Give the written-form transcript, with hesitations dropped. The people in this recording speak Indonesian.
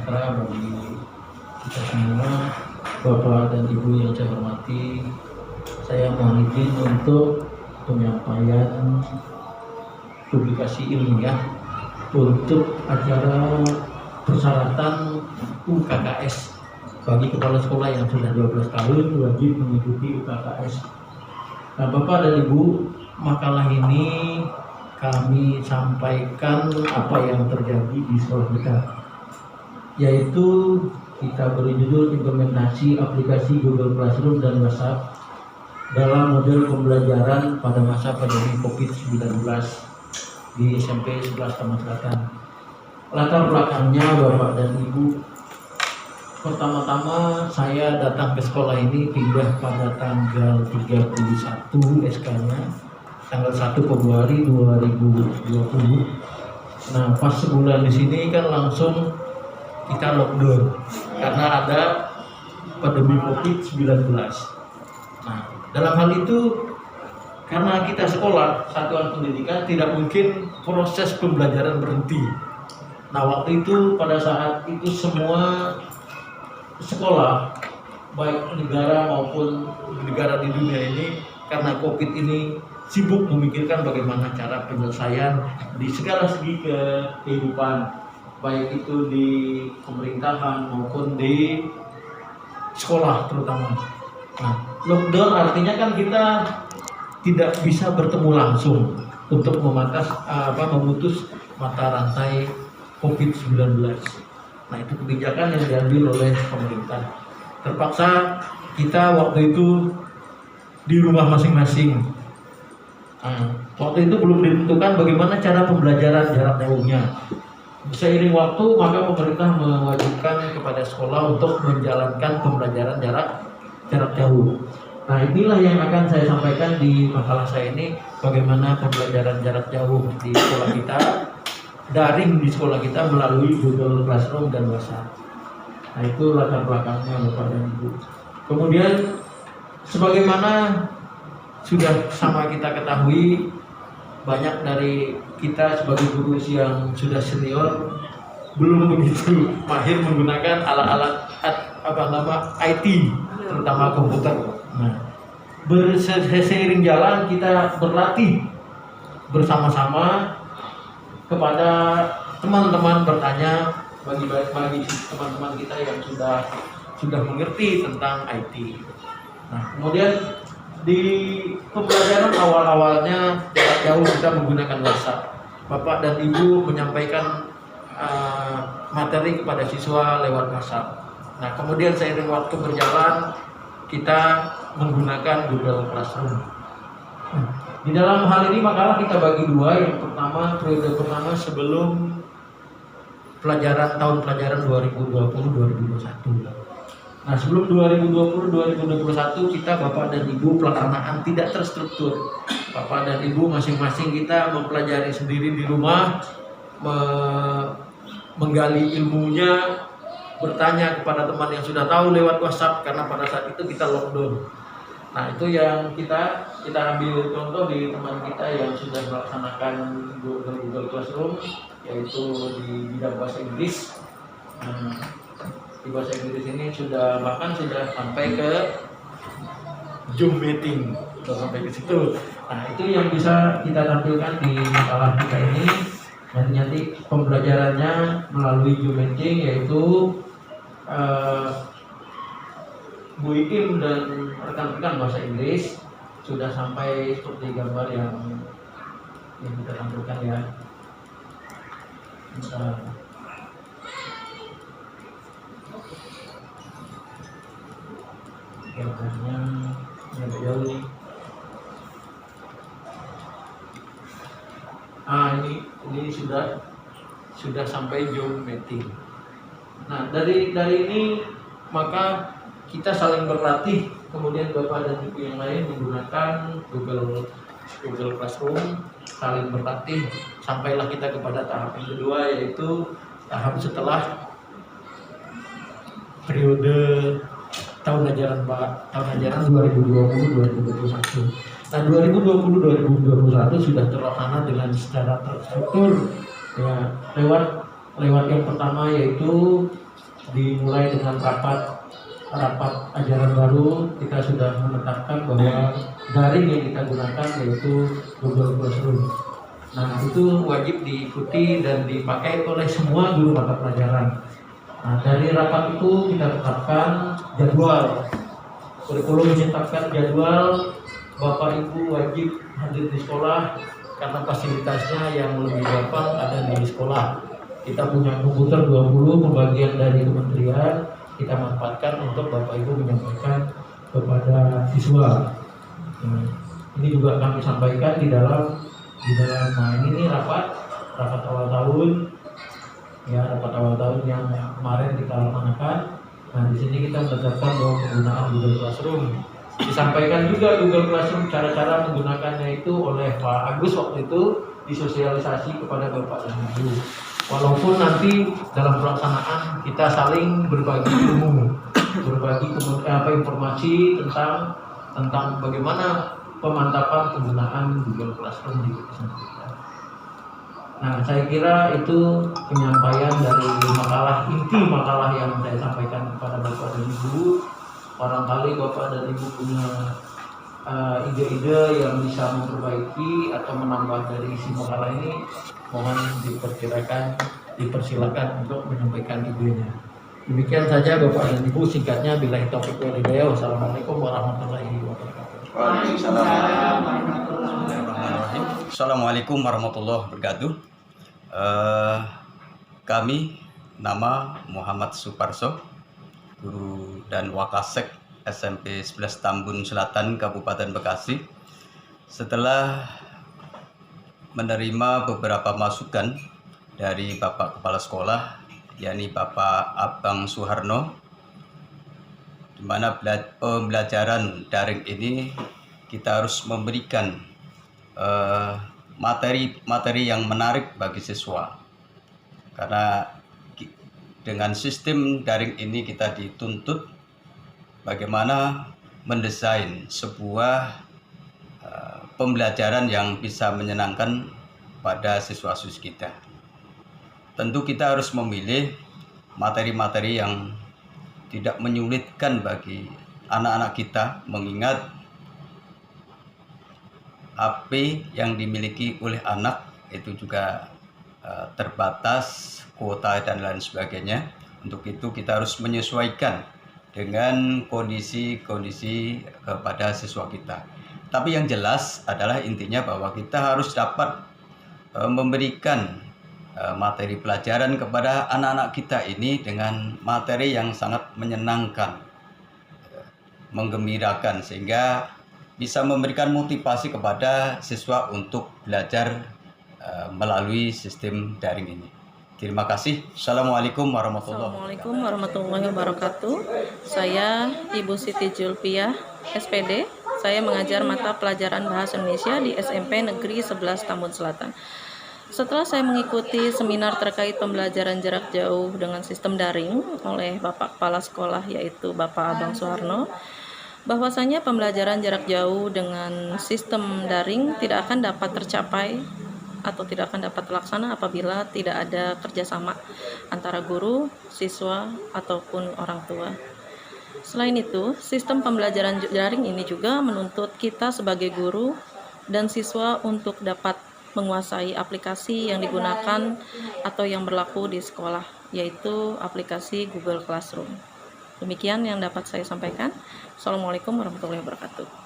sejahtera bagi kita semua. Bapak dan Ibu yang saya hormati, saya mohon izin untuk penyampaian publikasi ilmiah untuk acara persyaratan UKKS bagi kepala sekolah yang sudah 12 tahun wajib mengikuti UKKS. Nah, Bapak dan Ibu, makalah ini kami sampaikan apa yang terjadi di sekolah kita, yaitu kita beri judul implementasi aplikasi Google Classroom dan WhatsApp dalam model pembelajaran pada masa pandemi COVID-19 di SMP 11 Taman Selatan. Latar belakangnya Bapak dan Ibu, pertama-tama saya datang ke sekolah ini pindah pada tanggal 31 SK-nya tanggal 1 Februari 2020. Nah, pas sebulan di sini kan langsung kita lockdown karena ada pandemi COVID-19. Nah, dalam hal itu karena kita sekolah satuan pendidikan tidak mungkin proses pembelajaran berhenti. Nah, waktu itu pada saat itu semua sekolah baik negara maupun negara di dunia ini karena COVID ini sibuk memikirkan bagaimana cara penyelesaian di segala segi kehidupan, baik itu di pemerintahan maupun di sekolah terutama. Nah, lockdown artinya kan kita tidak bisa bertemu langsung untuk memutus mata rantai COVID-19. Nah, itu kebijakan yang diambil oleh pemerintah. Terpaksa kita waktu itu di rumah masing-masing. Waktu itu belum ditentukan bagaimana cara pembelajaran jarak jauhnya. Seiring waktu, maka pemerintah mewajibkan kepada sekolah untuk menjalankan pembelajaran jarak jauh. Nah, inilah yang akan saya sampaikan di makalah saya ini, bagaimana pembelajaran jarak jauh di sekolah kita, daring di sekolah kita melalui Google Classroom dan WhatsApp. Nah, itu latar belakangnya Bapak dan Ibu. Kemudian, sebagaimana sudah sama kita ketahui, banyak dari kita sebagai guru yang sudah senior belum begitu mahir menggunakan alat-alat IT, terutama komputer. Nah, berseiring jalan kita berlatih bersama-sama kepada teman-teman bertanya bagi teman-teman kita yang sudah mengerti tentang IT. Nah, kemudian di pembelajaran awal-awalnya jarak jauh kita menggunakan WhatsApp. Bapak dan Ibu menyampaikan materi kepada siswa lewat WhatsApp. Nah, kemudian seiring waktu berjalan kita menggunakan Google Classroom. Di dalam hal ini makalah kita bagi dua. Yang pertama, periode pertama sebelum tahun pelajaran 2020-2021. Nah, sebelum 2020-2021 kita Bapak dan Ibu pelaksanaan tidak terstruktur. Bapak dan Ibu masing-masing kita mempelajari sendiri di rumah, menggali ilmunya, bertanya kepada teman yang sudah tahu lewat WhatsApp karena pada saat itu kita lockdown. Nah, itu yang kita ambil contoh di teman kita yang sudah melaksanakan Google Classroom, yaitu di bidang bahasa Inggris. Di bahasa Inggris ini sudah sampai ke Zoom meeting, sudah sampai ke situ. Nah, itu yang bisa kita tampilkan di makalah kita ini. Nanti pembelajarannya melalui Zoom meeting, yaitu Bu Ikim dan rekan-rekan bahasa Inggris sudah sampai seperti gambar yang kita tampilkan ya. Gambarnya agak jauh nih. Ini sudah sampai Zoom meeting. Nah, dari ini maka kita saling berlatih. Kemudian Bapak dan Ibu yang lain menggunakan Google Classroom, saling berlatih sampailah kita kepada tahap yang kedua, yaitu tahap setelah periode tahun ajaran 2020-2021. Nah, 2020-2021 sudah terlaksana dengan secara terstruktur ya, lewat yang pertama yaitu dimulai dengan rapat ajaran baru. Kita sudah menetapkan bahwa daring yang kita gunakan yaitu Google Classroom. Nah, itu wajib diikuti dan dipakai oleh semua guru mata pelajaran. Nah, dari rapat itu kita tetapkan jadwal kurikulum, menetapkan jadwal. Bapak Ibu wajib hadir di sekolah karena fasilitasnya yang lebih gampang ada di sekolah. Kita punya komputer 20 pembagian dari kementerian, kita manfaatkan untuk Bapak Ibu menyampaikan kepada siswa. Ini juga kami sampaikan di dalam nah ini rapat awal tahun, ya, rapat awal tahun yang kemarin kita laksanakan. Nah, di sini kita menetapkan bahwa penggunaan Google Classroom. Disampaikan juga Google Classroom cara-cara menggunakannya itu oleh Pak Agus waktu itu, disosialisasi kepada Bapak dan Ibu. Walaupun nanti dalam pelaksanaan kita saling berbagi ilmu, berbagi informasi tentang bagaimana pemantapan penggunaan Google Classroom di kampus kita. Nah, saya kira itu penyampaian dari inti makalah yang saya sampaikan kepada Bapak dan Ibu. Barangkali Bapak dan Ibu punya ide-ide yang bisa memperbaiki atau menambah dari isi makalah ini, mohon dipersilakan untuk menyampaikan idenya. Demikian saja Bapak dan Ibu, singkatnya billahi taufiq wal hidayah. Wassalamualaikum warahmatullahi wabarakatuh. Waalaikumsalam. Assalamualaikum warahmatullahi wabarakatuh. Kami nama Muhammad Suparso, guru dan Wakasek SMP 11 Tambun Selatan, Kabupaten Bekasi. Setelah menerima beberapa masukan dari Bapak Kepala Sekolah, yakni Bapak Abang Suharno, di mana pembelajaran daring ini kita harus memberikan materi yang menarik bagi siswa. Karena dengan sistem daring ini kita dituntut bagaimana mendesain sebuah pembelajaran yang bisa menyenangkan pada siswa-siswi kita. Tentu kita harus memilih materi-materi yang tidak menyulitkan bagi anak-anak kita, mengingat HP yang dimiliki oleh anak itu juga terbatas, kuota dan lain sebagainya. Untuk itu kita harus menyesuaikan dengan kondisi kepada siswa kita. Tapi yang jelas adalah intinya bahwa kita harus dapat memberikan materi pelajaran kepada anak-anak kita ini dengan materi yang sangat menyenangkan, menggembirakan, sehingga bisa memberikan motivasi kepada siswa untuk belajar melalui sistem daring ini. Terima kasih. Assalamualaikum warahmatullahi wabarakatuh. Saya Ibu Siti Julpiah, SPD. Saya mengajar mata pelajaran Bahasa Indonesia di SMP Negeri 11 Tambun Selatan. Setelah saya mengikuti seminar terkait pembelajaran jarak jauh dengan sistem daring oleh Bapak Kepala Sekolah, yaitu Bapak Abang Suharno, bahwasanya pembelajaran jarak jauh dengan sistem daring tidak akan dapat tercapai atau tidak akan dapat terlaksana apabila tidak ada kerjasama antara guru, siswa, ataupun orang tua. Selain itu, sistem pembelajaran daring ini juga menuntut kita sebagai guru dan siswa untuk dapat menguasai aplikasi yang digunakan atau yang berlaku di sekolah, yaitu aplikasi Google Classroom. Demikian yang dapat saya sampaikan. Assalamualaikum warahmatullahi wabarakatuh.